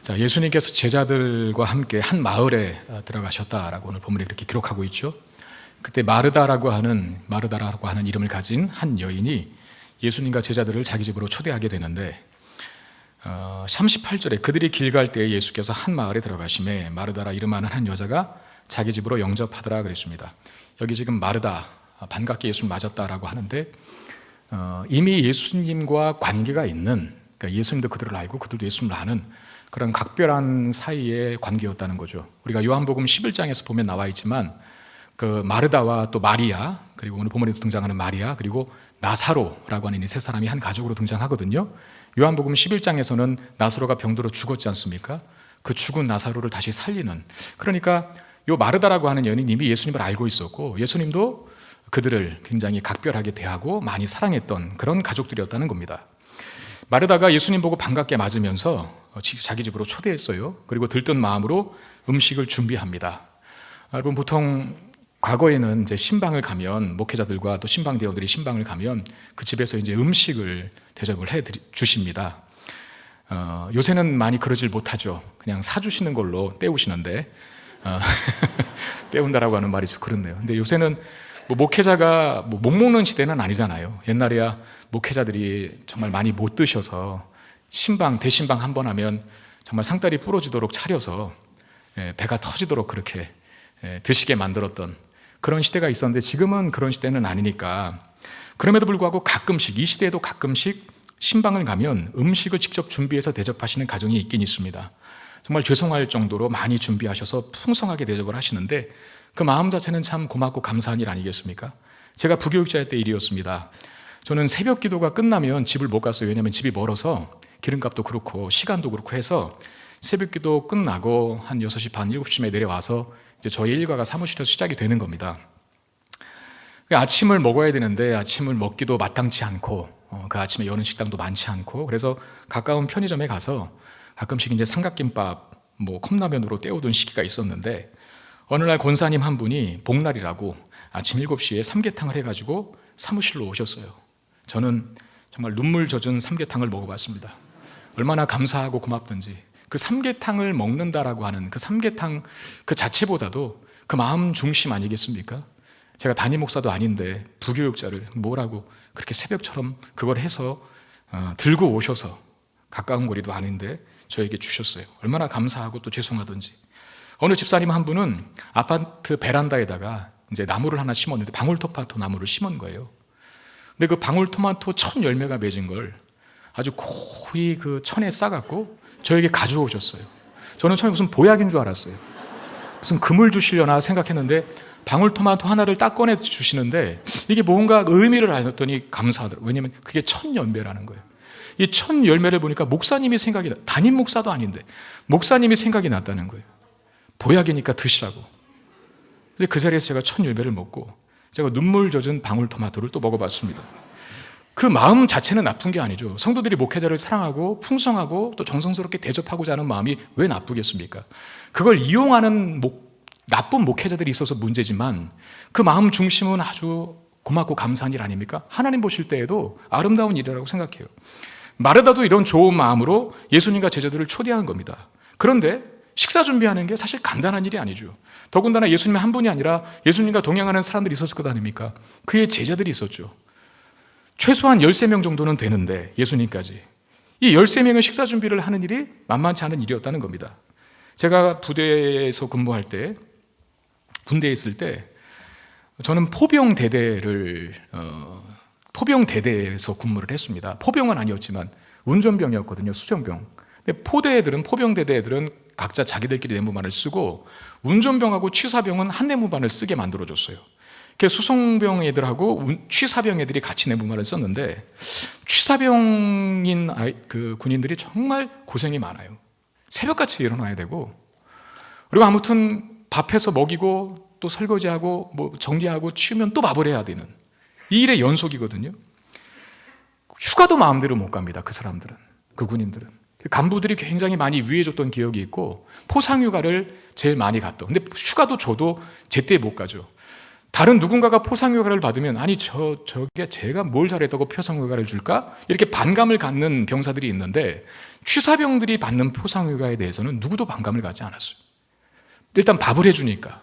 자, 예수님께서 제자들과 함께 한 마을에 들어가셨다라고 오늘 본문에 그렇게 기록하고 있죠. 그때 마르다라고 하는 이름을 가진 한 여인이 예수님과 제자들을 자기 집으로 초대하게 되는데 38절에 그들이 길 갈 때에 예수께서 한 마을에 들어가심에 마르다라 이름하는 한 여자가 자기 집으로 영접하더라 그랬습니다. 여기 지금 마르다, 반갑게 예수를 맞았다라고 하는데 이미 예수님과 관계가 있는, 그러니까 예수님도 그들을 알고 그들도 예수님을 아는 그런 각별한 사이의 관계였다는 거죠. 우리가 요한복음 11장에서 보면 나와 있지만 그 마르다와 또 마리아, 그리고 오늘 본문에도 등장하는 마리아, 그리고 나사로라고 하는 이 세 사람이 한 가족으로 등장하거든요. 요한복음 11장에서는 나사로가 병들어 죽었지 않습니까? 그 죽은 나사로를 다시 살리는, 그러니까 요 마르다라고 하는 여인이 이미 예수님을 알고 있었고 예수님도 그들을 굉장히 각별하게 대하고 많이 사랑했던 그런 가족들이었다는 겁니다. 마르다가 예수님 보고 반갑게 맞으면서 자기 집으로 초대했어요. 그리고 들뜬 마음으로 음식을 준비합니다. 여러분, 보통 과거에는 이제 신방을 가면, 목회자들과 또 신방 대원들이 신방을 가면 그 집에서 이제 음식을 대접을 해 주십니다. 요새는 많이 그러질 못하죠. 그냥 사주시는 걸로 때우시는데 때운다라고 하는 말이 좀 그렇네요. 근데 요새는 목회자가 못 먹는 시대는 아니잖아요. 옛날에야 목회자들이 정말 많이 못 드셔서 신방, 대신방 한 번 하면 정말 상다리 부러지도록 차려서 배가 터지도록 그렇게 드시게 만들었던 그런 시대가 있었는데 지금은 그런 시대는 아니니까, 그럼에도 불구하고 가끔씩, 이 시대에도 가끔씩 신방을 가면 음식을 직접 준비해서 대접하시는 가정이 있긴 있습니다. 정말 죄송할 정도로 많이 준비하셔서 풍성하게 대접을 하시는데 그 마음 자체는 참 고맙고 감사한 일 아니겠습니까? 제가 부교육자 때 일이었습니다. 저는 새벽 기도가 끝나면 집을 못 갔어요. 왜냐하면 집이 멀어서 기름값도 그렇고 시간도 그렇고 해서 새벽 기도 끝나고 한 6시 반, 7시쯤에 내려와서 이제 저희 일과가 사무실에서 시작이 되는 겁니다. 아침을 먹어야 되는데 아침을 먹기도 마땅치 않고 그 아침에 여는 식당도 많지 않고, 그래서 가까운 편의점에 가서 가끔씩 이제 삼각김밥, 컵라면으로 때우던 시기가 있었는데 어느 날 권사님 한 분이 복날이라고 아침 7시에 삼계탕을 해가지고 사무실로 오셨어요. 저는 정말 눈물 젖은 삼계탕을 먹어봤습니다. 얼마나 감사하고 고맙던지. 그 삼계탕을 먹는다라고 하는 그 삼계탕 그 자체보다도 그 마음 중심 아니겠습니까? 제가 담임 목사도 아닌데 부교육자를 뭐라고 그렇게 새벽처럼 그걸 해서 들고 오셔서 가까운 거리도 아닌데 저에게 주셨어요. 얼마나 감사하고 또 죄송하던지. 어느 집사님 한 분은 아파트 베란다에다가 이제 나무를 하나 심었는데 방울토마토 나무를 심은 거예요. 근데 그 방울토마토 천 열매가 맺은 걸 아주 고이 그 천에 싸갖고 저에게 가져오셨어요. 저는 처음에 무슨 보약인 줄 알았어요. 무슨 금을 주시려나 생각했는데 방울토마토 하나를 딱 꺼내 주시는데 이게 뭔가 의미를 알았더니 감사하더라고요. 왜냐하면 그게 천 열매라는 거예요. 이 천 열매를 보니까 목사님이 생각이 나, 담임 목사도 아닌데 목사님이 생각이 났다는 거예요. 보약이니까 드시라고. 근데 그 자리에서 제가 천 열매를 먹고 제가 눈물 젖은 방울토마토를 또 먹어봤습니다. 그 마음 자체는 나쁜 게 아니죠. 성도들이 목회자를 사랑하고 풍성하고 또 정성스럽게 대접하고자 하는 마음이 왜 나쁘겠습니까? 그걸 이용하는 나쁜 목회자들이 있어서 문제지만 그 마음 중심은 아주 고맙고 감사한 일 아닙니까? 하나님 보실 때에도 아름다운 일이라고 생각해요. 마르다도 이런 좋은 마음으로 예수님과 제자들을 초대하는 겁니다. 그런데 식사 준비하는 게 사실 간단한 일이 아니죠. 더군다나 예수님 한 분이 아니라 예수님과 동행하는 사람들이 있었을 것 아닙니까? 그의 제자들이 있었죠. 최소한 13명 정도는 되는데 예수님까지. 이 13명의 식사 준비를 하는 일이 만만치 않은 일이었다는 겁니다. 제가 부대에서 근무할 때, 군대에 있을 때 저는 포병대대에서 근무를 했습니다. 포병은 아니었지만 운전병이었거든요. 수정병. 근데 포병대대 애들은 각자 자기들끼리 내무반을 쓰고 운전병하고 취사병은 한 내무반을 쓰게 만들어줬어요. 수송병 애들하고 취사병 애들이 같이 내무반을 썼는데 취사병인 그 군인들이 정말 고생이 많아요. 새벽같이 일어나야 되고, 그리고 아무튼 밥해서 먹이고 또 설거지하고 정리하고 치우면 또 밥을 해야 되는 이 일의 연속이거든요. 휴가도 마음대로 못 갑니다. 그 사람들은, 그 군인들은. 간부들이 굉장히 많이 위해줬던 기억이 있고 포상휴가를 제일 많이 갔던. 근데 휴가도 줘도 제때 못 가죠. 다른 누군가가 포상휴가를 받으면 아니 저게 제가 뭘 잘했다고 포상휴가를 줄까? 이렇게 반감을 갖는 병사들이 있는데 취사병들이 받는 포상휴가에 대해서는 누구도 반감을 갖지 않았어요. 일단 밥을 해주니까.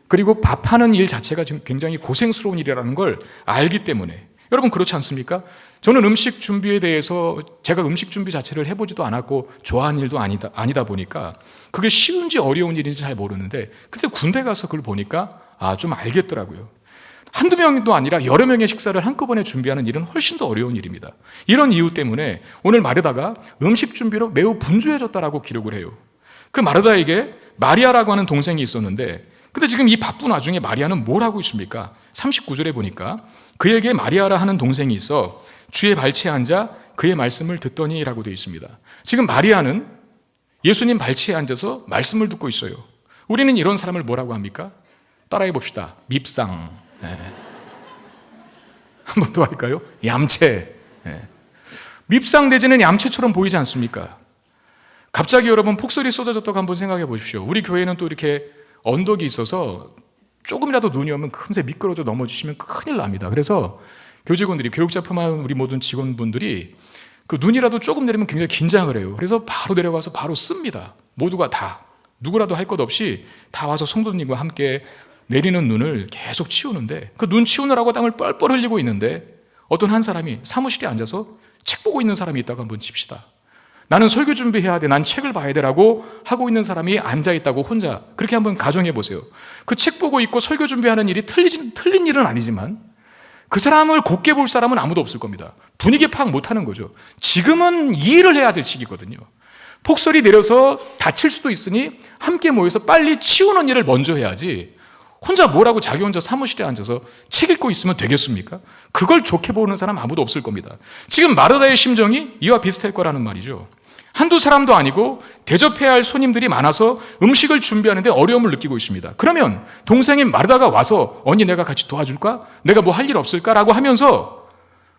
그리고 밥하는 일 자체가 지금 굉장히 고생스러운 일이라는 걸 알기 때문에. 여러분 그렇지 않습니까? 저는 음식 준비에 대해서 제가 음식 준비 자체를 해보지도 않았고 좋아하는 일도 아니다 보니까 그게 쉬운지 어려운 일인지 잘 모르는데 그때 군대 가서 그걸 보니까 좀 알겠더라고요. 한두 명도 아니라 여러 명의 식사를 한꺼번에 준비하는 일은 훨씬 더 어려운 일입니다. 이런 이유 때문에 오늘 마르다가 음식 준비로 매우 분주해졌다라고 기록을 해요. 그 마르다에게 마리아라고 하는 동생이 있었는데 근데 지금 이 바쁜 와중에 마리아는 뭘 하고 있습니까? 39절에 보니까 그에게 마리아라 하는 동생이 있어 주의 발치에 앉아 그의 말씀을 듣더니 라고 되어 있습니다. 지금 마리아는 예수님 발치에 앉아서 말씀을 듣고 있어요. 우리는 이런 사람을 뭐라고 합니까? 따라해 봅시다. 밉상. 한 번 더 할까요? 얌체. 밉상 내지는 얌체처럼 보이지 않습니까? 갑자기 여러분 폭설이 쏟아졌다고 한번 생각해 보십시오. 우리 교회는 또 이렇게 언덕이 있어서 조금이라도 눈이 오면 금세 미끄러져 넘어지시면 큰일 납니다. 그래서 교직원들이, 교육자뿐만 우리 모든 직원분들이 그 눈이라도 조금 내리면 굉장히 긴장을 해요. 그래서 바로 내려가서 바로 씁니다. 모두가 다. 누구라도 할 것 없이 다 와서 성도님과 함께 내리는 눈을 계속 치우는데 그 눈 치우느라고 땀을 뻘뻘 흘리고 있는데 어떤 한 사람이 사무실에 앉아서 책 보고 있는 사람이 있다고 한번 칩시다. 나는 설교 준비해야 돼. 난 책을 봐야 돼라고 하고 있는 사람이 앉아있다고 혼자 그렇게 한번 가정해 보세요. 그 책 보고 있고 설교 준비하는 일이 틀린 일은 아니지만 그 사람을 곱게 볼 사람은 아무도 없을 겁니다. 분위기 파악 못하는 거죠. 지금은 이 일을 해야 될 시기거든요. 폭설이 내려서 다칠 수도 있으니 함께 모여서 빨리 치우는 일을 먼저 해야지 혼자 뭐라고 자기 혼자 사무실에 앉아서 책 읽고 있으면 되겠습니까? 그걸 좋게 보는 사람 아무도 없을 겁니다. 지금 마르다의 심정이 이와 비슷할 거라는 말이죠. 한두 사람도 아니고 대접해야 할 손님들이 많아서 음식을 준비하는데 어려움을 느끼고 있습니다. 그러면 동생인 마르다가 와서 언니 내가 같이 도와줄까? 내가 뭐 할 일 없을까? 라고 하면서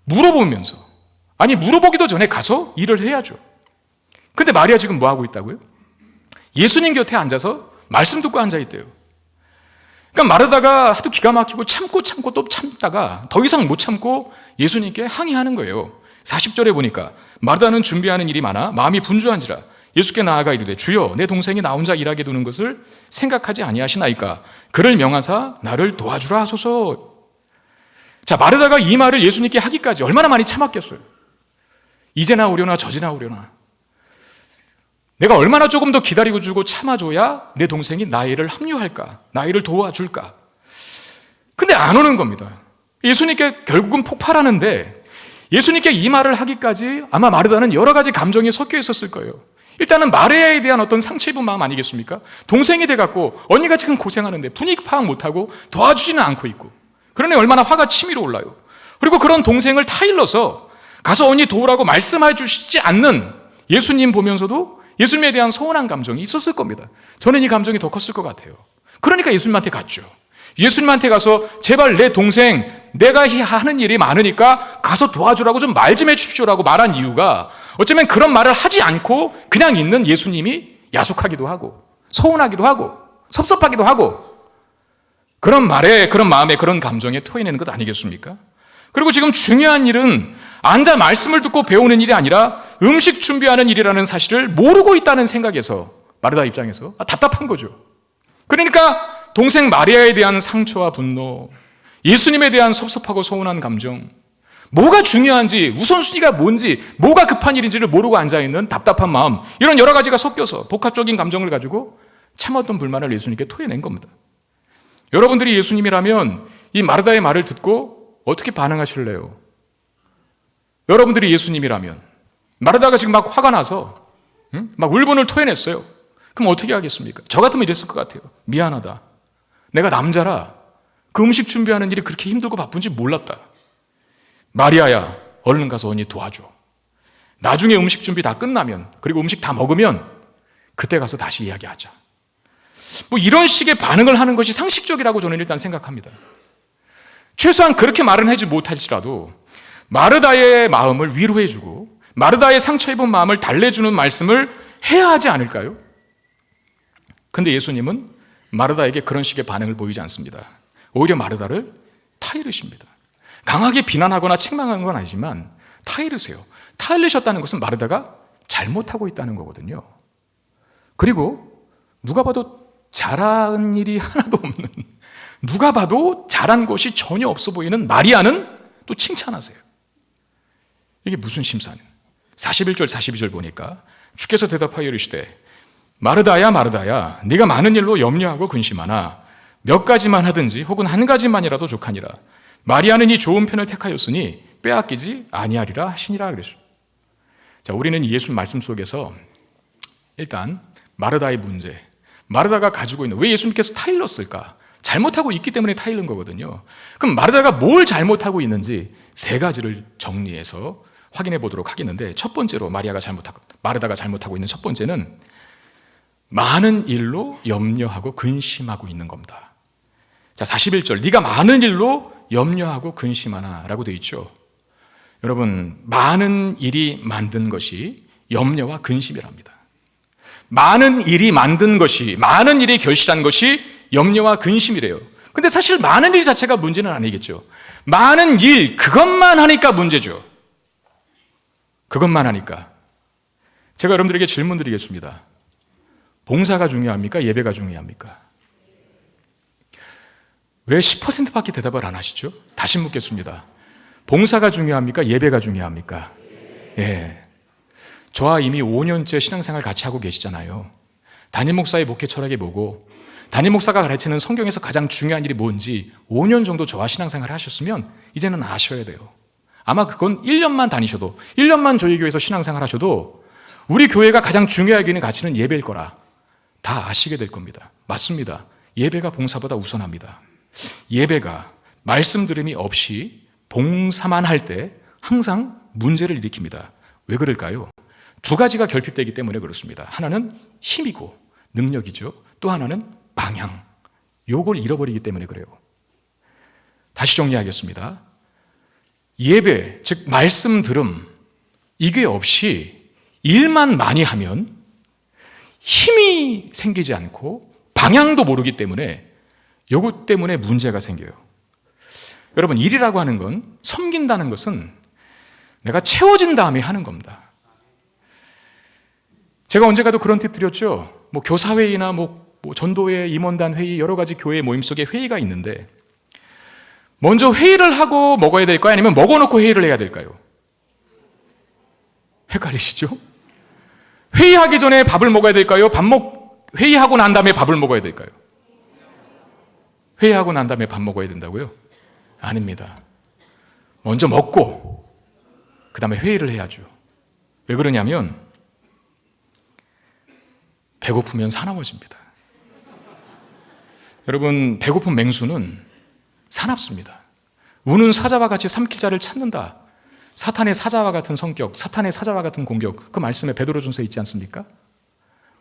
물어보면서 아니 물어보기도 전에 가서 일을 해야죠. 근데 마리아 지금 뭐 하고 있다고요? 예수님 곁에 앉아서 말씀 듣고 앉아있대요. 그러니까 마르다가 하도 기가 막히고 참고 또 참다가 더 이상 못 참고 예수님께 항의하는 거예요. 40절에 보니까 마르다는 준비하는 일이 많아 마음이 분주한지라 예수께 나아가 이르되 주여 내 동생이 나 혼자 일하게 두는 것을 생각하지 아니하시나이까 그를 명하사 나를 도와주라 하소서. 자, 마르다가 이 말을 예수님께 하기까지 얼마나 많이 참았겠어요. 이제 나오려나 저제 나오려나 내가 얼마나 조금 더 기다리고 주고 참아줘야 내 동생이 나 일을 합류할까? 나 일을 도와줄까? 근데 안 오는 겁니다. 예수님께 결국은 폭발하는데 예수님께 이 말을 하기까지 아마 마르다는 여러 가지 감정이 섞여 있었을 거예요. 일단은 마리아에 대한 어떤 상처 입은 마음 아니겠습니까? 동생이 돼갖고 언니가 지금 고생하는데 분위기 파악 못하고 도와주지는 않고 있고 그러니 얼마나 화가 치밀어 올라요. 그리고 그런 동생을 타일러서 가서 언니 도우라고 말씀해 주시지 않는 예수님 보면서도 예수님에 대한 서운한 감정이 있었을 겁니다. 저는 이 감정이 더 컸을 것 같아요. 그러니까 예수님한테 갔죠. 예수님한테 가서 제발 내 동생 내가 하는 일이 많으니까 가서 도와주라고 좀 말 좀 해주십시오라고 말한 이유가 어쩌면 그런 말을 하지 않고 그냥 있는 예수님이 야속하기도 하고 서운하기도 하고 섭섭하기도 하고 그런 말에 그런 마음에 그런 감정에 토해내는 것 아니겠습니까? 그리고 지금 중요한 일은 앉아 말씀을 듣고 배우는 일이 아니라 음식 준비하는 일이라는 사실을 모르고 있다는 생각에서 마르다 입장에서 답답한 거죠. 그러니까 동생 마리아에 대한 상처와 분노, 예수님에 대한 섭섭하고 서운한 감정, 뭐가 중요한지 우선순위가 뭔지 뭐가 급한 일인지를 모르고 앉아있는 답답한 마음 이런 여러 가지가 섞여서 복합적인 감정을 가지고 참았던 불만을 예수님께 토해낸 겁니다. 여러분들이 예수님이라면 이 마르다의 말을 듣고 어떻게 반응하실래요? 여러분들이 예수님이라면 마르다가 지금 막 화가 나서 막 울분을 토해냈어요. 그럼 어떻게 하겠습니까? 저 같으면 이랬을 것 같아요. 미안하다. 내가 남자라 그 음식 준비하는 일이 그렇게 힘들고 바쁜지 몰랐다. 마리아야 얼른 가서 언니 도와줘. 나중에 음식 준비 다 끝나면 그리고 음식 다 먹으면 그때 가서 다시 이야기하자. 뭐 이런 식의 반응을 하는 것이 상식적이라고 저는 일단 생각합니다. 최소한 그렇게 말은 하지 못할지라도 마르다의 마음을 위로해주고 마르다의 상처 입은 마음을 달래주는 말씀을 해야 하지 않을까요? 근데 예수님은 마르다에게 그런 식의 반응을 보이지 않습니다. 오히려 마르다를 타이르십니다. 강하게 비난하거나 책망하는 건 아니지만 타이르세요. 타이르셨다는 것은 마르다가 잘못하고 있다는 거거든요. 그리고 누가 봐도 잘한 일이 하나도 없는, 누가 봐도 잘한 것이 전혀 없어 보이는 마리아는 또 칭찬하세요. 이게 무슨 심사는? 41절 42절 보니까 주께서 대답하여 이르시되 마르다야 마르다야 네가 많은 일로 염려하고 근심하나 몇 가지만 하든지 혹은 한 가지만이라도 족하니라. 마리아는 이 좋은 편을 택하였으니 빼앗기지 아니하리라 하시니라 그랬습니다. 자, 우리는 예수 말씀 속에서 일단 마르다의 문제, 마르다가 가지고 있는, 왜 예수님께서 타일렀을까? 잘못하고 있기 때문에 타일른 거거든요. 그럼 마르다가 뭘 잘못하고 있는지 세 가지를 정리해서 확인해 보도록 하겠는데, 첫 번째로 마르다가 잘못하고 있는 첫 번째는 많은 일로 염려하고 근심하고 있는 겁니다. 자, 41절 네가 많은 일로 염려하고 근심하나 라고 되어 있죠. 여러분, 많은 일이 만든 것이 염려와 근심이랍니다. 많은 일이 만든 것이, 많은 일이 결실한 것이 염려와 근심이래요. 근데 사실 많은 일 자체가 문제는 아니겠죠. 많은 일, 그것만 하니까 문제죠. 그것만 하니까. 제가 여러분들에게 질문 드리겠습니다. 봉사가 중요합니까? 예배가 중요합니까? 왜 10%밖에 대답을 안 하시죠? 다시 묻겠습니다. 봉사가 중요합니까? 예배가 중요합니까? 예. 저와 이미 5년째 신앙생활 같이 하고 계시잖아요. 담임 목사의 목회 철학이 뭐고, 담임 목사가 가르치는 성경에서 가장 중요한 일이 뭔지 5년 정도 저와 신앙생활을 하셨으면 이제는 아셔야 돼요. 아마 그건 1년만 다니셔도, 1년만 저희 교회에서 신앙생활 하셔도 우리 교회가 가장 중요하게 여기는 가치는 예배일 거라 다 아시게 될 겁니다. 맞습니다. 예배가 봉사보다 우선합니다. 예배가 말씀 들음이 없이 봉사만 할 때 항상 문제를 일으킵니다. 왜 그럴까요? 두 가지가 결핍되기 때문에 그렇습니다. 하나는 힘이고 능력이죠. 또 하나는 방향. 요걸 잃어버리기 때문에 그래요. 다시 정리하겠습니다. 예배, 즉 말씀 들음, 이게 없이 일만 많이 하면 힘이 생기지 않고 방향도 모르기 때문에 요것 때문에 문제가 생겨요. 여러분, 일이라고 하는 건, 섬긴다는 것은 내가 채워진 다음에 하는 겁니다. 제가 언젠가도 그런 팁 드렸죠. 교사회의나 전도회, 임원단 회의, 여러 가지 교회 모임 속에 회의가 있는데, 먼저 회의를 하고 먹어야 될까요? 아니면 먹어놓고 회의를 해야 될까요? 헷갈리시죠? 회의하기 전에 밥을 먹어야 될까요? 회의하고 난 다음에 밥을 먹어야 될까요? 회의하고 난 다음에 밥 먹어야 된다고요? 아닙니다. 먼저 먹고 그 다음에 회의를 해야죠. 왜 그러냐면 배고프면 사나워집니다. 여러분, 배고픈 맹수는 사납습니다. 우는 사자와 같이 삼킬 자를 찾는다. 사탄의 사자와 같은 성격, 사탄의 사자와 같은 공격, 그 말씀에 베드로전서에 있지 않습니까?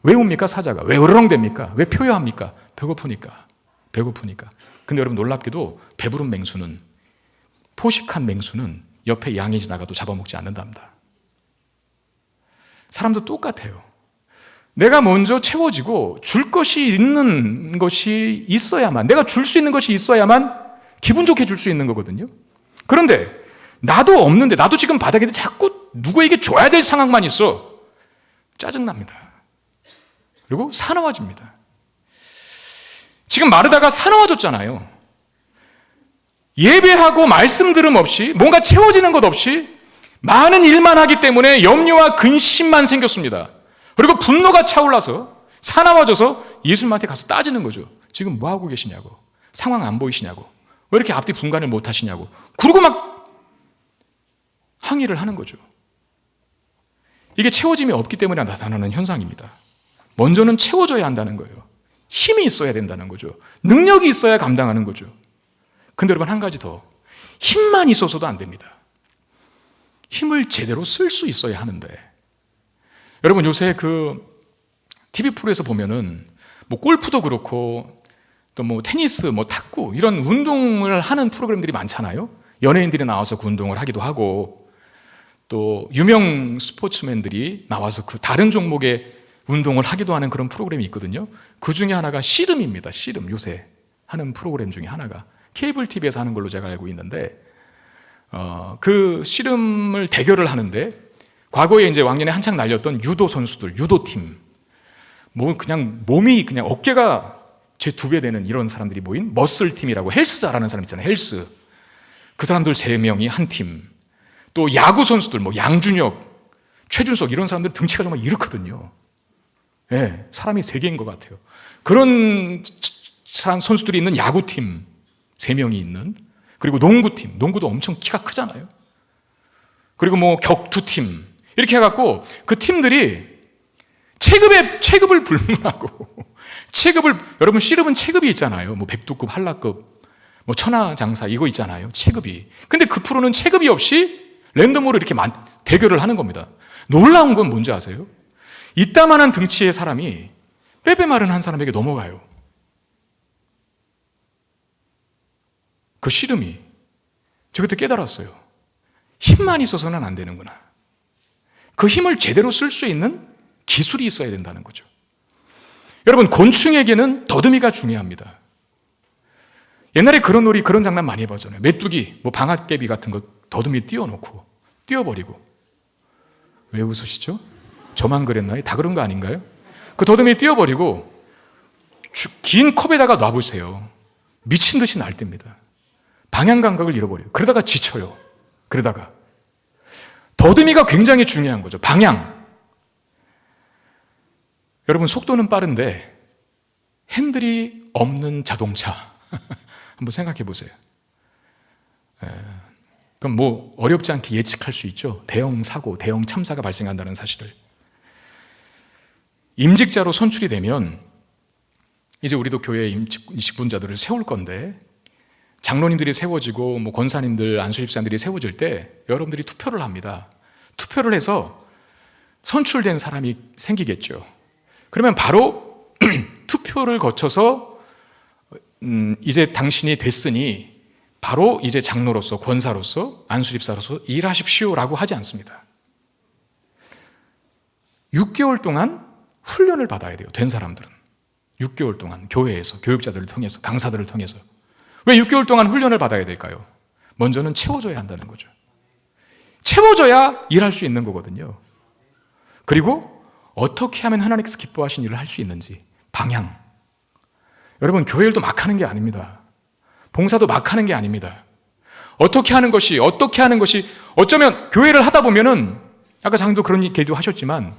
왜 웁니까, 사자가? 왜 으르렁댑니까? 왜 표효합니까? 배고프니까. 근데 여러분, 놀랍게도 배부른 맹수는, 포식한 맹수는 옆에 양이 지나가도 잡아먹지 않는답니다. 사람도 똑같아요. 내가 먼저 채워지고 줄 것이 있는 것이 있어야만, 내가 줄 수 있는 것이 있어야만 기분 좋게 줄 수 있는 거거든요. 그런데 나도 없는데, 나도 지금 바닥인데 자꾸 누구에게 줘야 될 상황만 있어. 짜증납니다. 그리고 사나워집니다. 지금 마르다가 사나워졌잖아요. 예배하고 말씀 들음 없이, 뭔가 채워지는 것 없이 많은 일만 하기 때문에 염려와 근심만 생겼습니다. 그리고 분노가 차올라서 사나워져서 예수님한테 가서 따지는 거죠. 지금 뭐 하고 계시냐고, 상황 안 보이시냐고, 왜 이렇게 앞뒤 분간을 못 하시냐고, 그러고 막 항의를 하는 거죠. 이게 채워짐이 없기 때문에 나타나는 현상입니다. 먼저는 채워져야 한다는 거예요. 힘이 있어야 된다는 거죠. 능력이 있어야 감당하는 거죠. 근데 여러분, 한 가지 더, 힘만 있어서도 안 됩니다. 힘을 제대로 쓸 수 있어야 하는데, 여러분, 요새 TV 프로에서 보면은 골프도 그렇고 또 테니스, 탁구, 이런 운동을 하는 프로그램들이 많잖아요. 연예인들이 나와서 그 운동을 하기도 하고, 또 유명 스포츠맨들이 나와서 그 다른 종목의 운동을 하기도 하는 그런 프로그램이 있거든요. 그 중에 하나가 씨름입니다. 씨름, 요새 하는 프로그램 중에 하나가. 케이블 TV에서 하는 걸로 제가 알고 있는데, 그 씨름을 대결을 하는데, 과거에 이제 왕년에 한창 날렸던 유도 선수들, 유도팀, 그냥 몸이 그냥 어깨가 제 2배 되는 이런 사람들이 모인 머슬팀이라고, 헬스 잘하는 사람 있잖아요, 헬스. 그 사람들 3명이 한 팀. 또 야구 선수들, 양준혁, 최준석 이런 사람들 등치가 정말 이렇거든요. 네, 사람이 3개인 것 같아요. 그런 선수들이 있는 야구팀 3명이 있는, 그리고 농구팀, 농구도 엄청 키가 크잖아요. 그리고 격투팀, 이렇게 해갖고 그 팀들이 체급을 불문하고, 여러분 씨름은 체급이 있잖아요. 백두급, 한라급, 천하장사 이거 있잖아요. 체급이. 근데 그 프로는 체급이 없이 랜덤으로 이렇게 대결을 하는 겁니다. 놀라운 건 뭔지 아세요? 이따만한 등치의 사람이 빼빼마른 한 사람에게 넘어가요. 그 씨름이. 저 그때 깨달았어요. 힘만 있어서는 안 되는구나. 그 힘을 제대로 쓸 수 있는 기술이 있어야 된다는 거죠. 여러분, 곤충에게는 더듬이가 중요합니다. 옛날에 그런 놀이, 그런 장난 많이 해봤잖아요. 메뚜기, 방앗개비 같은 거 더듬이 띄워놓고 띄워버리고. 왜 웃으시죠? 저만 그랬나요? 다 그런 거 아닌가요? 그 더듬이 띄워버리고 긴 컵에다가 놔보세요. 미친 듯이 날렵니다. 방향 감각을 잃어버려요. 그러다가 지쳐요. 그러다가 더듬이가 굉장히 중요한 거죠. 방향. 여러분, 속도는 빠른데 핸들이 없는 자동차 한번 생각해 보세요. 그럼 어렵지 않게 예측할 수 있죠. 대형 사고, 대형 참사가 발생한다는 사실을. 임직자로 선출이 되면 이제 우리도 교회에 직분자들을 세울 건데, 장로님들이 세워지고 권사님들, 안수집사님들이 세워질 때 여러분들이 투표를 합니다. 투표를 해서 선출된 사람이 생기겠죠. 그러면 바로 투표를 거쳐서 이제 당신이 됐으니 바로 이제 장로로서, 권사로서, 안수집사로서 일하십시오라고 하지 않습니다. 6개월 동안 훈련을 받아야 돼요. 된 사람들은 6개월 동안 교회에서, 교육자들을 통해서, 강사들을 통해서. 왜 6개월 동안 훈련을 받아야 될까요? 먼저는 채워줘야 한다는 거죠. 채워줘야 일할 수 있는 거거든요. 그리고 어떻게 하면 하나님께서 기뻐하신 일을 할 수 있는지, 방향. 여러분, 교회 일도 막 하는 게 아닙니다. 봉사도 막 하는 게 아닙니다. 어떻게 하는 것이, 어쩌면 교회를 하다 보면은, 아까 장도 그런 얘기도 하셨지만,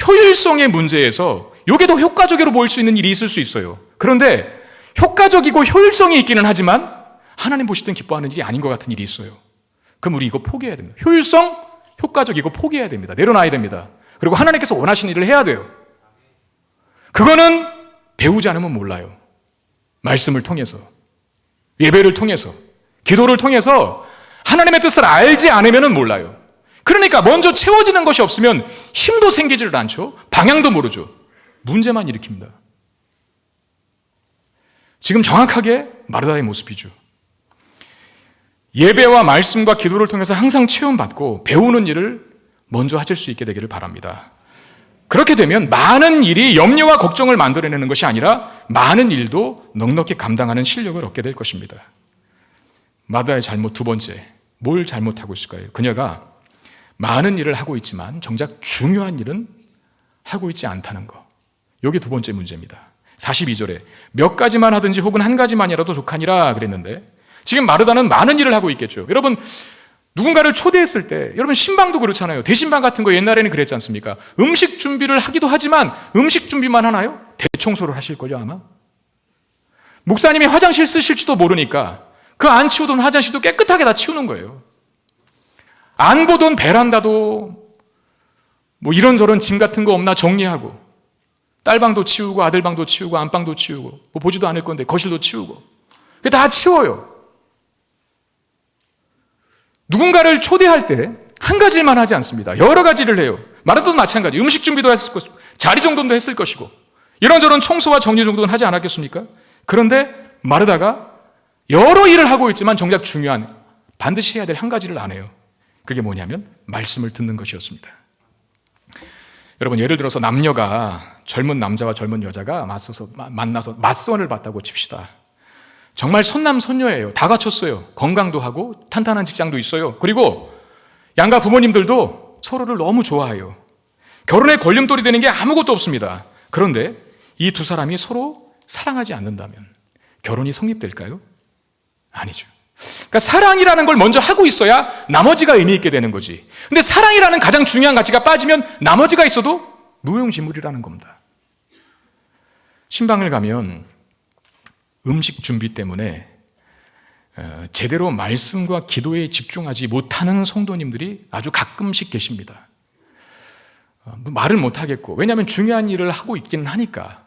효율성의 문제에서 이게 더 효과적으로 보일 수 있는 일이 있을 수 있어요. 그런데 효과적이고 효율성이 있기는 하지만 하나님 보실 땐 기뻐하는 일이 아닌 것 같은 일이 있어요. 그럼 우리 이거 포기해야 됩니다. 효율성, 효과적이고 포기해야 됩니다. 내려놔야 됩니다. 그리고 하나님께서 원하시는 일을 해야 돼요. 그거는 배우지 않으면 몰라요. 말씀을 통해서, 예배를 통해서, 기도를 통해서 하나님의 뜻을 알지 않으면 몰라요. 그러니까 먼저 채워지는 것이 없으면 힘도 생기지를 않죠. 방향도 모르죠. 문제만 일으킵니다. 지금 정확하게 마르다의 모습이죠. 예배와 말씀과 기도를 통해서 항상 체험받고 배우는 일을 먼저 하실 수 있게 되기를 바랍니다. 그렇게 되면 많은 일이 염려와 걱정을 만들어내는 것이 아니라 많은 일도 넉넉히 감당하는 실력을 얻게 될 것입니다. 마르다의 잘못 두 번째, 뭘 잘못하고 있을까요? 그녀가 많은 일을 하고 있지만 정작 중요한 일은 하고 있지 않다는 거. 이게 두 번째 문제입니다. 42절에 몇 가지만 하든지 혹은 한 가지만이라도 족하니라 그랬는데, 지금 마르다는 많은 일을 하고 있겠죠. 여러분, 누군가를 초대했을 때, 여러분 신방도 그렇잖아요. 대신방 같은 거 옛날에는 그랬지 않습니까? 음식 준비를 하기도 하지만 음식 준비만 하나요? 대청소를 하실걸요 아마? 목사님이 화장실 쓰실지도 모르니까 그 안 치우던 화장실도 깨끗하게 다 치우는 거예요. 안 보던 베란다도 이런저런 짐 같은 거 없나 정리하고, 딸방도 치우고 아들방도 치우고 안방도 치우고, 보지도 않을 건데 거실도 치우고, 그게 다 치워요. 누군가를 초대할 때 한 가지만 하지 않습니다. 여러 가지를 해요. 마르다도 마찬가지. 음식 준비도 했을 것이고, 자리 정돈도 했을 것이고, 이런저런 청소와 정리 정도는 하지 않았겠습니까? 그런데 마르다가 여러 일을 하고 있지만 정작 중요한, 반드시 해야 될 한 가지를 안 해요. 그게 뭐냐면 말씀을 듣는 것이었습니다. 여러분, 예를 들어서 남녀가, 젊은 남자와 젊은 여자가 만나서 맞선을 봤다고 칩시다. 정말 선남선녀예요. 다 갖췄어요. 건강도 하고 탄탄한 직장도 있어요. 그리고 양가 부모님들도 서로를 너무 좋아해요. 결혼에 걸림돌이 되는 게 아무것도 없습니다. 그런데 이 두 사람이 서로 사랑하지 않는다면 결혼이 성립될까요? 아니죠. 그러니까 사랑이라는 걸 먼저 하고 있어야 나머지가 의미 있게 되는 거지. 근데 사랑이라는 가장 중요한 가치가 빠지면 나머지가 있어도 무용지물이라는 겁니다. 신방을 가면 음식 준비 때문에 제대로 말씀과 기도에 집중하지 못하는 성도님들이 아주 가끔씩 계십니다. 말을 못하겠고, 왜냐하면 중요한 일을 하고 있기는 하니까.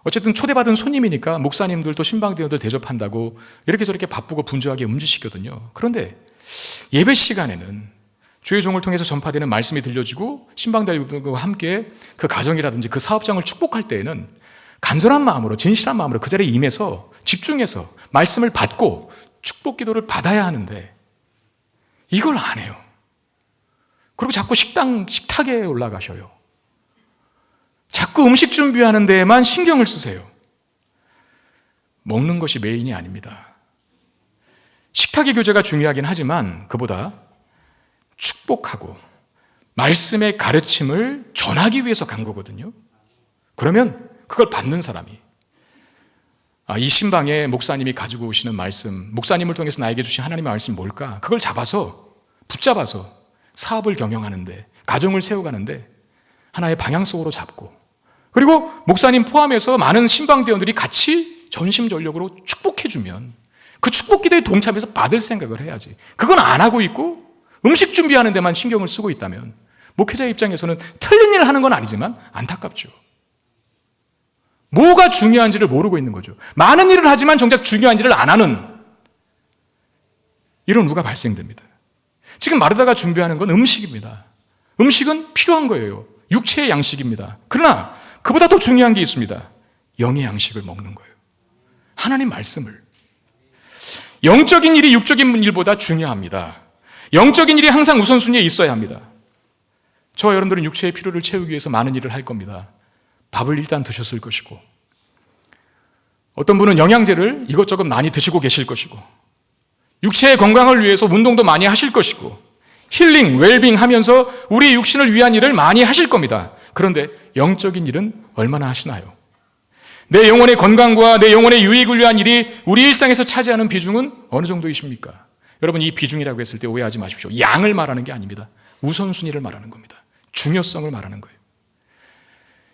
어쨌든 초대받은 손님이니까 목사님들도 신방대원들 대접한다고 이렇게 저렇게 바쁘고 분주하게 움직이거든요. 그런데 예배 시간에는 주의 종을 통해서 전파되는 말씀이 들려지고 신방대원들과 함께 그 가정이라든지 그 사업장을 축복할 때에는 간절한 마음으로, 진실한 마음으로 그 자리에 임해서 집중해서 말씀을 받고 축복 기도를 받아야 하는데 이걸 안 해요. 그리고 자꾸 식탁에 올라가셔요. 자꾸 음식 준비하는 데에만 신경을 쓰세요. 먹는 것이 메인이 아닙니다. 식탁의 교제가 중요하긴 하지만 그보다 축복하고 말씀의 가르침을 전하기 위해서 간 거거든요. 그러면 그걸 받는 사람이, 이 신방에 목사님이 가지고 오시는 말씀, 목사님을 통해서 나에게 주신 하나님의 말씀이 뭘까? 그걸 붙잡아서 사업을 경영하는데, 가정을 세워가는데 하나의 방향성으로 잡고, 그리고 목사님 포함해서 많은 신방대원들이 같이 전심전력으로 축복해주면 그 축복 기도에 동참해서 받을 생각을 해야지. 그건 안 하고 있고 음식 준비하는 데만 신경을 쓰고 있다면 목회자 입장에서는 틀린 일을 하는 건 아니지만 안타깝죠. 뭐가 중요한지를 모르고 있는 거죠. 많은 일을 하지만 정작 중요한 일을 안 하는 이런 우가 발생됩니다. 지금 마르다가 준비하는 건 음식입니다. 음식은 필요한 거예요. 육체의 양식입니다. 그러나 그보다 더 중요한 게 있습니다. 영의 양식을 먹는 거예요. 하나님 말씀을. 영적인 일이 육적인 일보다 중요합니다. 영적인 일이 항상 우선순위에 있어야 합니다. 저와 여러분들은 육체의 필요를 채우기 위해서 많은 일을 할 겁니다. 밥을 일단 드셨을 것이고, 어떤 분은 영양제를 이것저것 많이 드시고 계실 것이고, 육체의 건강을 위해서 운동도 많이 하실 것이고, 힐링, 웰빙 하면서 우리 육신을 위한 일을 많이 하실 겁니다. 그런데 영적인 일은 얼마나 하시나요? 내 영혼의 건강과 내 영혼의 유익을 위한 일이 우리 일상에서 차지하는 비중은 어느 정도이십니까? 여러분, 이 비중이라고 했을 때 오해하지 마십시오. 양을 말하는 게 아닙니다. 우선순위를 말하는 겁니다. 중요성을 말하는 거예요.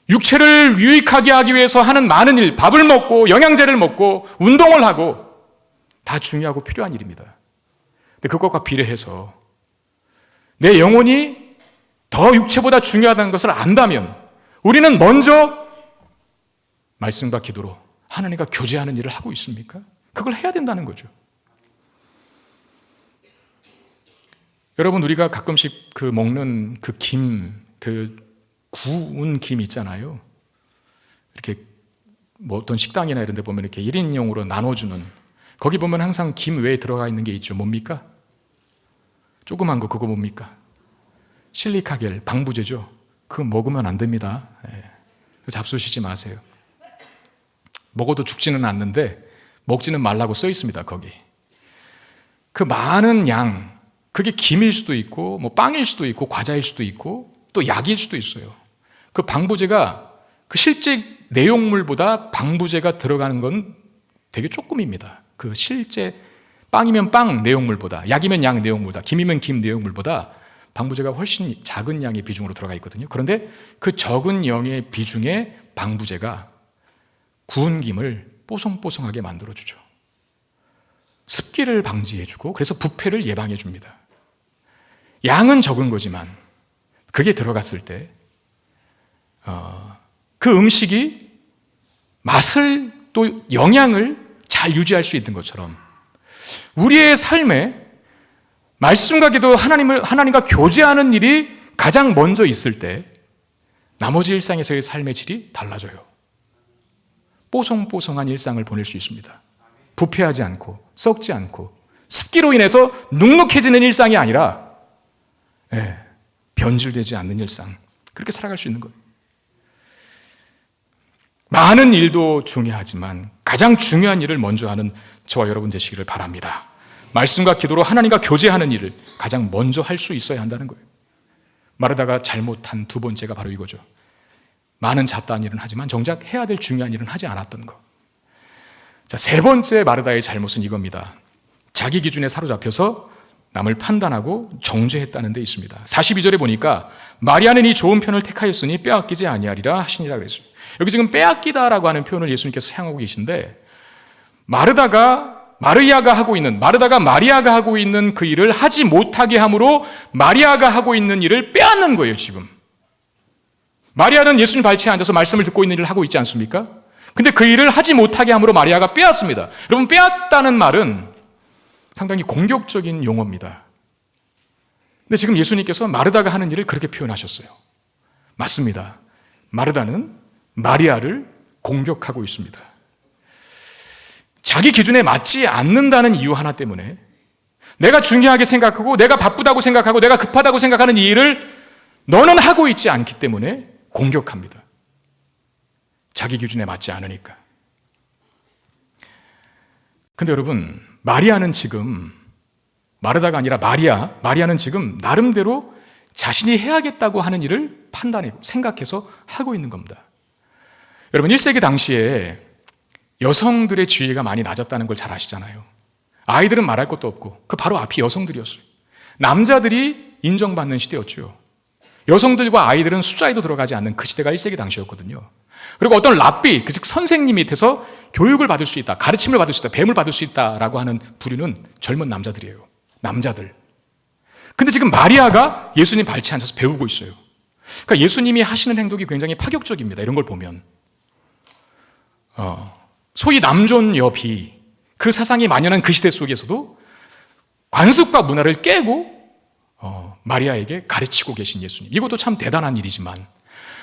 육체를 유익하게 하기 위해서 하는 많은 일, 밥을 먹고 영양제를 먹고 운동을 하고 다 중요하고 필요한 일입니다. 근데 그것과 비례해서 내 영혼이 더 육체보다 중요하다는 것을 안다면 우리는 먼저 말씀과 기도로 하나님과 교제하는 일을 하고 있습니까? 그걸 해야 된다는 거죠. 여러분, 우리가 가끔씩 먹는 그 김, 구운 김 있잖아요. 이렇게 어떤 식당이나 이런 데 보면 이렇게 1인용으로 나눠주는, 거기 보면 항상 김 외에 들어가 있는 게 있죠. 뭡니까? 조그만 거, 그거 뭡니까? 실리카겔, 방부제죠. 그거 먹으면 안 됩니다. 잡수시지 마세요. 먹어도 죽지는 않는데 먹지는 말라고 써 있습니다. 거기. 그 많은 양, 그게 김일 수도 있고 빵일 수도 있고 과자일 수도 있고 또 약일 수도 있어요. 그 방부제가 그 실제 내용물보다 방부제가 들어가는 건 되게 조금입니다. 그 실제 빵이면 빵 내용물보다, 약이면 약 내용물보다, 김이면 김 내용물보다 방부제가 훨씬 작은 양의 비중으로 들어가 있거든요. 그런데 그 적은 양의 비중의 방부제가 구운 김을 뽀송뽀송하게 만들어주죠. 습기를 방지해주고, 그래서 부패를 예방해줍니다. 양은 적은 거지만 그게 들어갔을 때 그 음식이 맛을 또 영양을 잘 유지할 수 있는 것처럼 우리의 삶에 말씀과 기도, 하나님과 교제하는 일이 가장 먼저 있을 때 나머지 일상에서의 삶의 질이 달라져요. 뽀송뽀송한 일상을 보낼 수 있습니다. 부패하지 않고 썩지 않고 습기로 인해서 눅눅해지는 일상이 아니라 변질되지 않는 일상, 그렇게 살아갈 수 있는 거예요. 많은 일도 중요하지만 가장 중요한 일을 먼저 하는 저와 여러분 되시기를 바랍니다. 말씀과 기도로 하나님과 교제하는 일을 가장 먼저 할 수 있어야 한다는 거예요. 마르다가 잘못한 두 번째가 바로 이거죠. 많은 잡다한 일은 하지만 정작 해야 될 중요한 일은 하지 않았던 것. 자, 세 번째 마르다의 잘못은 이겁니다. 자기 기준에 사로잡혀서 남을 판단하고 정죄했다는 데 있습니다. 42절에 보니까 마리아는 이 좋은 편을 택하였으니 빼앗기지 아니하리라 하시니라 그랬어요. 여기 지금 빼앗기다라고 하는 표현을 예수님께서 사용하고 계신데, 마르다가 마리아가 하고 있는 그 일을 하지 못하게 함으로 마리아가 하고 있는 일을 빼앗는 거예요. 지금 마리아는 예수님 발치에 앉아서 말씀을 듣고 있는 일을 하고 있지 않습니까? 근데 그 일을 하지 못하게 함으로 마리아가 빼앗습니다. 여러분, 빼앗다는 말은 상당히 공격적인 용어입니다. 근데 지금 예수님께서 마르다가 하는 일을 그렇게 표현하셨어요. 맞습니다. 마르다는 마리아를 공격하고 있습니다. 자기 기준에 맞지 않는다는 이유 하나 때문에, 내가 중요하게 생각하고 내가 바쁘다고 생각하고 내가 급하다고 생각하는 이 일을 너는 하고 있지 않기 때문에 공격합니다. 자기 기준에 맞지 않으니까. 근데 여러분, 마리아는 지금, 마르다가 아니라 마리아는 지금 나름대로 자신이 해야겠다고 하는 일을 판단하고 생각해서 하고 있는 겁니다. 여러분, 1세기 당시에 여성들의 지위가 많이 낮았다는 걸 잘 아시잖아요. 아이들은 말할 것도 없고 그 바로 앞이 여성들이었어요. 남자들이 인정받는 시대였죠. 여성들과 아이들은 숫자에도 들어가지 않는 그 시대가 1세기 당시였거든요. 그리고 어떤 랍비, 즉 선생님 밑에서 교육을 받을 수 있다, 가르침을 받을 수 있다, 뱀을 받을 수 있다라고 하는 부류는 젊은 남자들이에요. 남자들. 근데 지금 마리아가 예수님 발치에 앉아서 배우고 있어요. 그러니까 예수님이 하시는 행동이 굉장히 파격적입니다. 이런 걸 보면. 소위 남존 여비, 그 사상이 만연한 그 시대 속에서도 관습과 문화를 깨고 마리아에게 가르치고 계신 예수님. 이것도 참 대단한 일이지만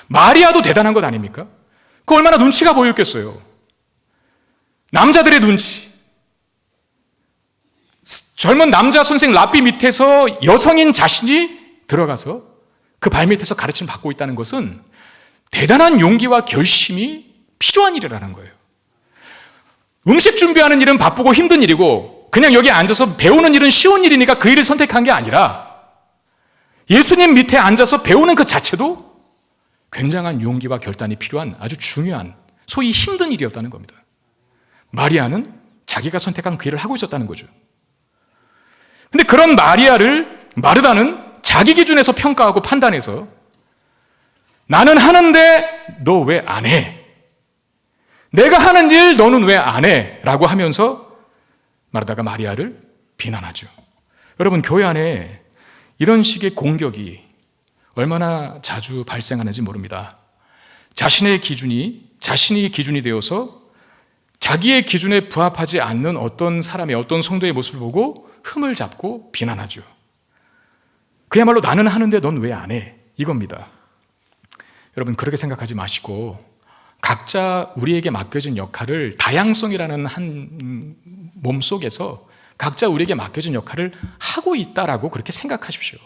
마리아도 대단한 것 아닙니까? 그 얼마나 눈치가 보였겠어요. 남자들의 눈치. 젊은 남자 선생 랍비 밑에서 여성인 자신이 들어가서 그 발밑에서 가르침을 받고 있다는 것은 대단한 용기와 결심이 필요한 일이라는 거예요. 음식 준비하는 일은 바쁘고 힘든 일이고 그냥 여기 앉아서 배우는 일은 쉬운 일이니까 그 일을 선택한 게 아니라 예수님 밑에 앉아서 배우는 그 자체도 굉장한 용기와 결단이 필요한 아주 중요한, 소위 힘든 일이었다는 겁니다. 마리아는 자기가 선택한 그 일을 하고 있었다는 거죠. 근데 그런 마르다는 자기 기준에서 평가하고 판단해서 나는 하는데 너 왜 안 해? 내가 하는 일 너는 왜 안 해? 라고 하면서 마르다가 마리아를 비난하죠. 여러분, 교회 안에 이런 식의 공격이 얼마나 자주 발생하는지 모릅니다. 자신이 기준이 되어서 자기의 기준에 부합하지 않는 어떤 사람의, 어떤 성도의 모습을 보고 흠을 잡고 비난하죠. 그야말로 나는 하는데 넌 왜 안 해? 이겁니다. 여러분, 그렇게 생각하지 마시고 각자 우리에게 맡겨진 역할을, 다양성이라는 한 몸 속에서 각자 우리에게 맡겨진 역할을 하고 있다라고 그렇게 생각하십시오.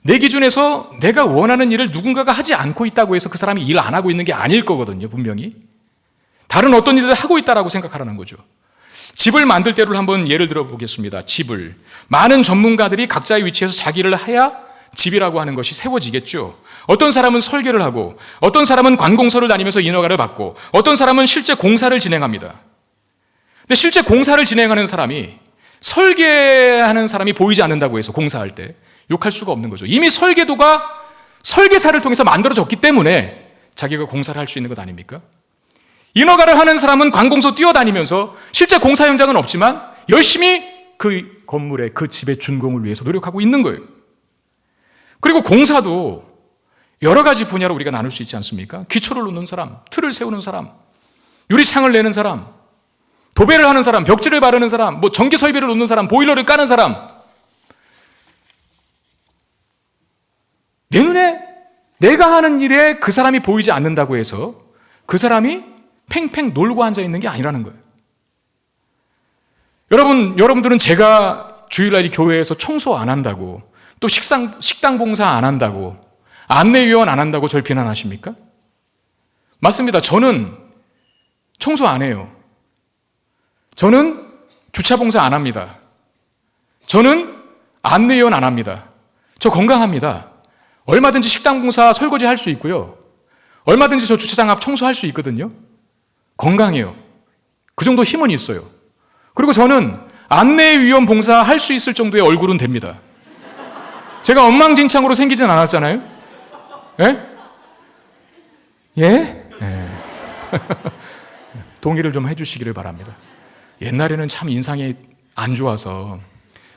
내 기준에서 내가 원하는 일을 누군가가 하지 않고 있다고 해서 그 사람이 일 안 하고 있는 게 아닐 거거든요. 분명히 다른 어떤 일을 하고 있다라고 생각하라는 거죠. 집을 만들 때를 한번 예를 들어 보겠습니다. 집을 많은 전문가들이 각자의 위치에서 자기 일을 해야 집이라고 하는 것이 세워지겠죠. 어떤 사람은 설계를 하고, 어떤 사람은 관공서를 다니면서 인허가를 받고, 어떤 사람은 실제 공사를 진행합니다. 근데 실제 공사를 진행하는 사람이 설계하는 사람이 보이지 않는다고 해서 공사할 때 욕할 수가 없는 거죠. 이미 설계도가 설계사를 통해서 만들어졌기 때문에 자기가 공사를 할 수 있는 것 아닙니까? 인허가를 하는 사람은 관공서 뛰어다니면서 실제 공사 현장은 없지만 열심히 그 건물에, 그 집의 준공을 위해서 노력하고 있는 거예요. 그리고 공사도 여러 가지 분야로 우리가 나눌 수 있지 않습니까? 기초를 놓는 사람, 틀을 세우는 사람, 유리창을 내는 사람, 도배를 하는 사람, 벽지를 바르는 사람, 전기 설비를 놓는 사람, 보일러를 까는 사람. 내 눈에 내가 하는 일에 그 사람이 보이지 않는다고 해서 그 사람이 팽팽 놀고 앉아 있는 게 아니라는 거예요. 여러분들은 제가 주일날 이 교회에서 청소 안 한다고, 또 식당 봉사 안 한다고, 안내위원 안 한다고 저를 비난하십니까? 맞습니다. 저는 청소 안 해요. 저는 주차 봉사 안 합니다. 저는 안내위원 안 합니다. 저 건강합니다. 얼마든지 식당 봉사 설거지 할 수 있고요. 얼마든지 저 주차장 앞 청소할 수 있거든요. 건강해요. 그 정도 힘은 있어요. 그리고 저는 안내위원 봉사 할 수 있을 정도의 얼굴은 됩니다. 제가 엉망진창으로 생기진 않았잖아요. 예? 예? 예. 동의를 좀 해주시기를 바랍니다. 옛날에는 참 인상이 안 좋아서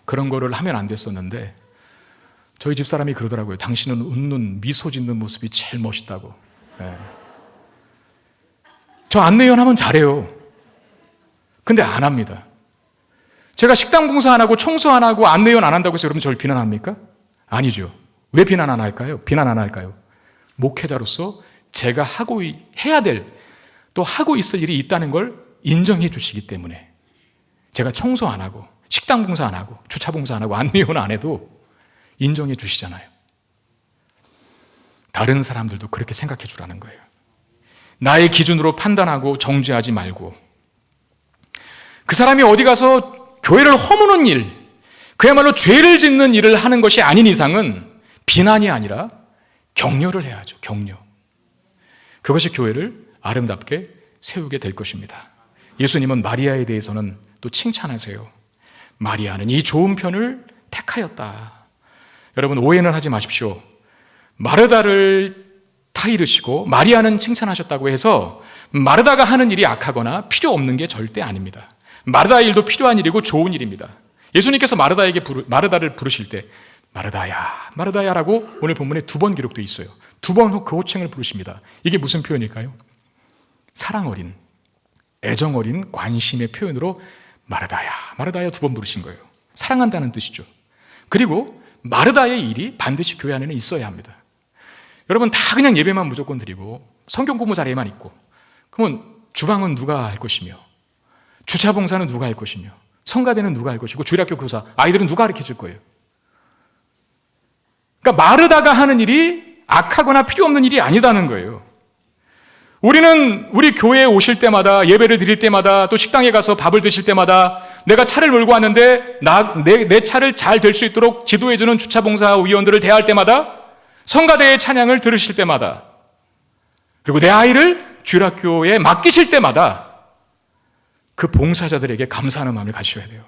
그런 거를 하면 안 됐었는데 저희 집사람이 그러더라고요. 당신은 웃는 미소 짓는 모습이 제일 멋있다고. 예. 저 안내위원 하면 잘해요. 근데 안 합니다. 제가 식당 봉사 안 하고 청소 안 하고 안내위원 안 한다고 해서 여러분 저를 비난합니까? 아니죠. 왜 비난 안 할까요? 비난 안 할까요? 목회자로서 제가 해야 될, 또 하고 있을 일이 있다는 걸 인정해 주시기 때문에 제가 청소 안 하고 식당 봉사 안 하고 주차 봉사 안 하고 안내위원 안 해도 인정해 주시잖아요. 다른 사람들도 그렇게 생각해 주라는 거예요. 나의 기준으로 판단하고 정죄하지 말고 그 사람이 어디 가서 교회를 허무는 일, 그야말로 죄를 짓는 일을 하는 것이 아닌 이상은 비난이 아니라 격려를 해야죠. 격려. 그것이 교회를 아름답게 세우게 될 것입니다. 예수님은 마리아에 대해서는 또 칭찬하세요. 마리아는 이 좋은 편을 택하였다. 여러분 오해는 하지 마십시오. 마르다를 타이르시고 마리아는 칭찬하셨다고 해서 마르다가 하는 일이 악하거나 필요 없는 게 절대 아닙니다. 마르다의 일도 필요한 일이고 좋은 일입니다. 예수님께서 마르다를 부르실 때 마르다야, 마르다야라고 오늘 본문에 2번 기록되어 있어요. 2번 그 호칭을 부르십니다. 이게 무슨 표현일까요? 사랑 어린, 애정 어린 관심의 표현으로 마르다야, 마르다야 2번 부르신 거예요. 사랑한다는 뜻이죠. 그리고 마르다의 일이 반드시 교회 안에는 있어야 합니다. 여러분 다 그냥 예배만 무조건 드리고 성경 공부 자리에만 있고 그러면 주방은 누가 할 것이며 주차 봉사는 누가 할 것이며 성가대는 누가 할 것이고 주일학교 교사 아이들은 누가 가르쳐 줄 거예요? 그러니까 마르다가 하는 일이 악하거나 필요 없는 일이 아니다는 거예요. 우리는 우리 교회에 오실 때마다 예배를 드릴 때마다 또 식당에 가서 밥을 드실 때마다 내가 차를 몰고 왔는데 내 차를 잘 될 수 있도록 지도해주는 주차봉사위원들을 대할 때마다 성가대의 찬양을 들으실 때마다 그리고 내 아이를 주일학교에 맡기실 때마다 그 봉사자들에게 감사하는 마음을 가지셔야 돼요.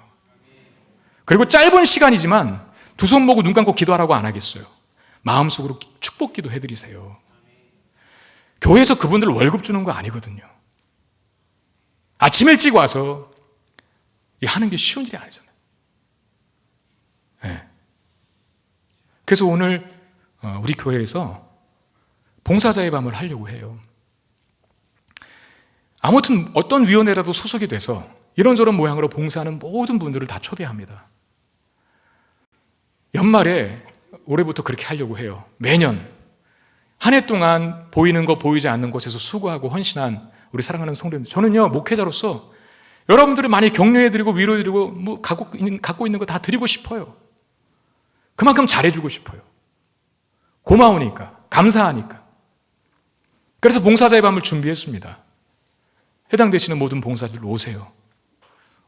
그리고 짧은 시간이지만 두 손 모고 눈 감고 기도하라고 안 하겠어요. 마음속으로 축복 기도 해드리세요. 교회에서 그분들 월급 주는 거 아니거든요. 아침 일찍 와서 하는 게 쉬운 일이 아니잖아요. 네. 그래서 오늘 우리 교회에서 봉사자의 밤을 하려고 해요. 아무튼 어떤 위원회라도 소속이 돼서 이런저런 모양으로 봉사하는 모든 분들을 다 초대합니다. 연말에 올해부터 그렇게 하려고 해요. 매년 한 해 동안 보이는 것 보이지 않는 곳에서 수고하고 헌신한 우리 사랑하는 성도님들, 저는요 목회자로서 여러분들을 많이 격려해드리고 위로해드리고 갖고 있는 거 다 드리고 싶어요. 그만큼 잘해주고 싶어요. 고마우니까, 감사하니까. 그래서 봉사자의 밤을 준비했습니다. 해당되시는 모든 봉사자들 오세요.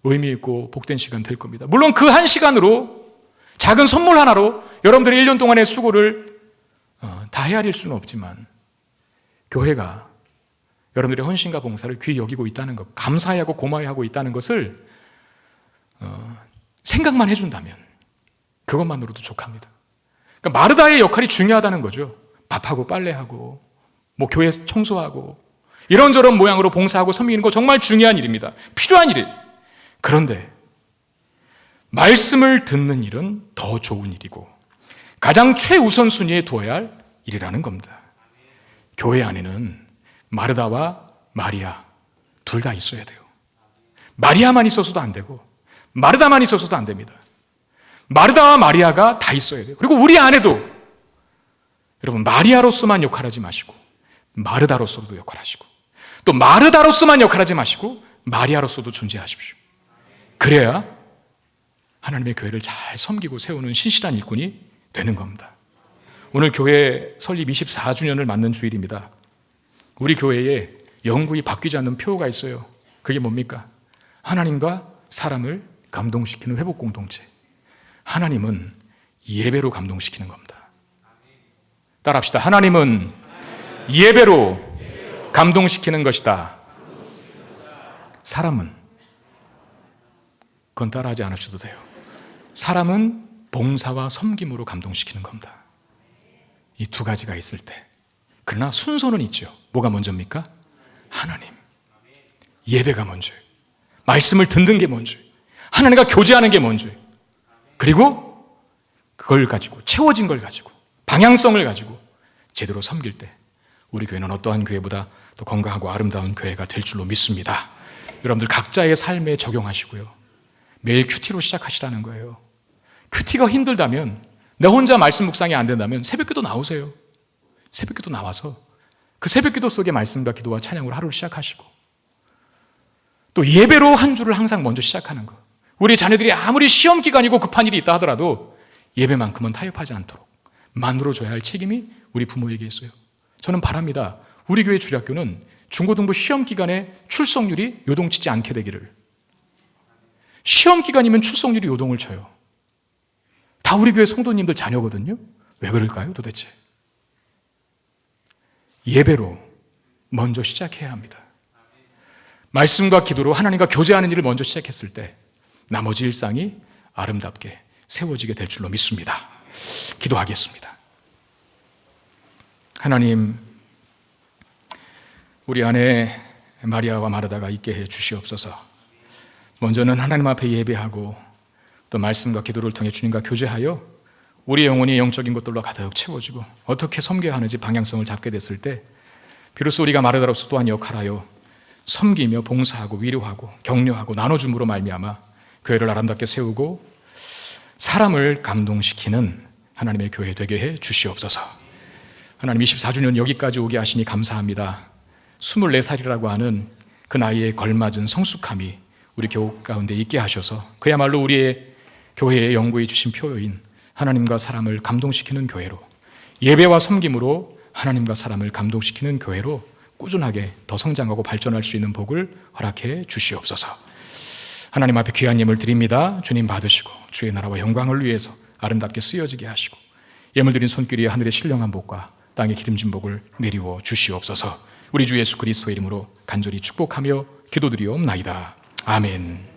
의미 있고 복된 시간 될 겁니다. 물론 그 한 시간으로 작은 선물 하나로 여러분들의 1년 동안의 수고를 다 헤아릴 수는 없지만 교회가 여러분들의 헌신과 봉사를 귀히 여기고 있다는 것, 감사하고 고마워하고 있다는 것을 생각만 해준다면 그것만으로도 족합니다. 그러니까 마르다의 역할이 중요하다는 거죠. 밥하고 빨래하고 뭐 교회 청소하고 이런저런 모양으로 봉사하고 섬기는 거 정말 중요한 일입니다. 필요한 일이에요. 그런데 말씀을 듣는 일은 더 좋은 일이고 가장 최우선순위에 두어야 할 일이라는 겁니다. 교회 안에는 마르다와 마리아 둘 다 있어야 돼요. 마리아만 있어서도 안 되고 마르다만 있어서도 안 됩니다. 마르다와 마리아가 다 있어야 돼요. 그리고 우리 안에도 여러분 마리아로서만 역할하지 마시고 마르다로서도 역할하시고 또 마르다로서만 역할하지 마시고 마리아로서도 존재하십시오. 그래야 하나님의 교회를 잘 섬기고 세우는 신실한 일꾼이 되는 겁니다. 오늘 교회 설립 24주년을 맞는 주일입니다. 우리 교회에 영구히 바뀌지 않는 표어가 있어요. 그게 뭡니까? 하나님과 사람을 감동시키는 회복 공동체. 하나님은 예배로 감동시키는 겁니다. 따라합시다. 하나님은 예배로 감동시키는 것이다. 사람은 그건 따라하지 않으셔도 돼요. 사람은 봉사와 섬김으로 감동시키는 겁니다. 이 두 가지가 있을 때. 그러나 순서는 있죠. 뭐가 먼저입니까? 하나님. 예배가 먼저예요. 말씀을 듣는 게 먼저예요. 하나님과 교제하는 게 먼저예요. 그리고 그걸 가지고, 채워진 걸 가지고, 방향성을 가지고 제대로 섬길 때 우리 교회는 어떠한 교회보다 더 건강하고 아름다운 교회가 될 줄로 믿습니다. 여러분들 각자의 삶에 적용하시고요. 매일 큐티로 시작하시라는 거예요. 큐티가 힘들다면, 내 혼자 말씀 묵상이 안 된다면 새벽기도 나오세요. 새벽기도 나와서 그 새벽기도 속에 말씀과 기도와 찬양으로 하루를 시작하시고, 또 예배로 한 주를 항상 먼저 시작하는 거. 우리 자녀들이 아무리 시험 기간이고 급한 일이 있다 하더라도 예배만큼은 타협하지 않도록 만들어줘야 할 책임이 우리 부모에게 있어요. 저는 바랍니다. 우리 교회 주일학교는 중고등부 시험 기간에 출석률이 요동치지 않게 되기를. 시험 기간이면 출석률이 요동을 쳐요. 다 우리 교회 성도님들 자녀거든요. 왜 그럴까요, 도대체? 예배로 먼저 시작해야 합니다. 말씀과 기도로 하나님과 교제하는 일을 먼저 시작했을 때 나머지 일상이 아름답게 세워지게 될 줄로 믿습니다. 기도하겠습니다. 하나님, 우리 안에 마리아와 마르다가 있게 해 주시옵소서. 먼저는 하나님 앞에 예배하고 또 말씀과 기도를 통해 주님과 교제하여 우리 영혼이 영적인 것들로 가득 채워지고 어떻게 섬겨야 하는지 방향성을 잡게 됐을 때 비로소 우리가 마르다로서 또한 역할하여 섬기며 봉사하고 위로하고 격려하고 나눠줌으로 말미암아 교회를 아름답게 세우고 사람을 감동시키는 하나님의 교회 되게 해 주시옵소서. 하나님, 24주년 여기까지 오게 하시니 감사합니다. 24살이라고 하는 그 나이에 걸맞은 성숙함이 우리 교회 가운데 있게 하셔서 그야말로 우리의 교회에 연구해 주신 표어인 하나님과 사람을 감동시키는 교회로, 예배와 섬김으로 하나님과 사람을 감동시키는 교회로 꾸준하게 더 성장하고 발전할 수 있는 복을 허락해 주시옵소서. 하나님 앞에 귀한 예물 드립니다. 주님 받으시고 주의 나라와 영광을 위해서 아름답게 쓰여지게 하시고 예물 드린 손길이 하늘의 신령한 복과 땅의 기름진 복을 내리워 주시옵소서. 우리 주 예수 그리스도의 이름으로 간절히 축복하며 기도드리옵나이다. 아멘.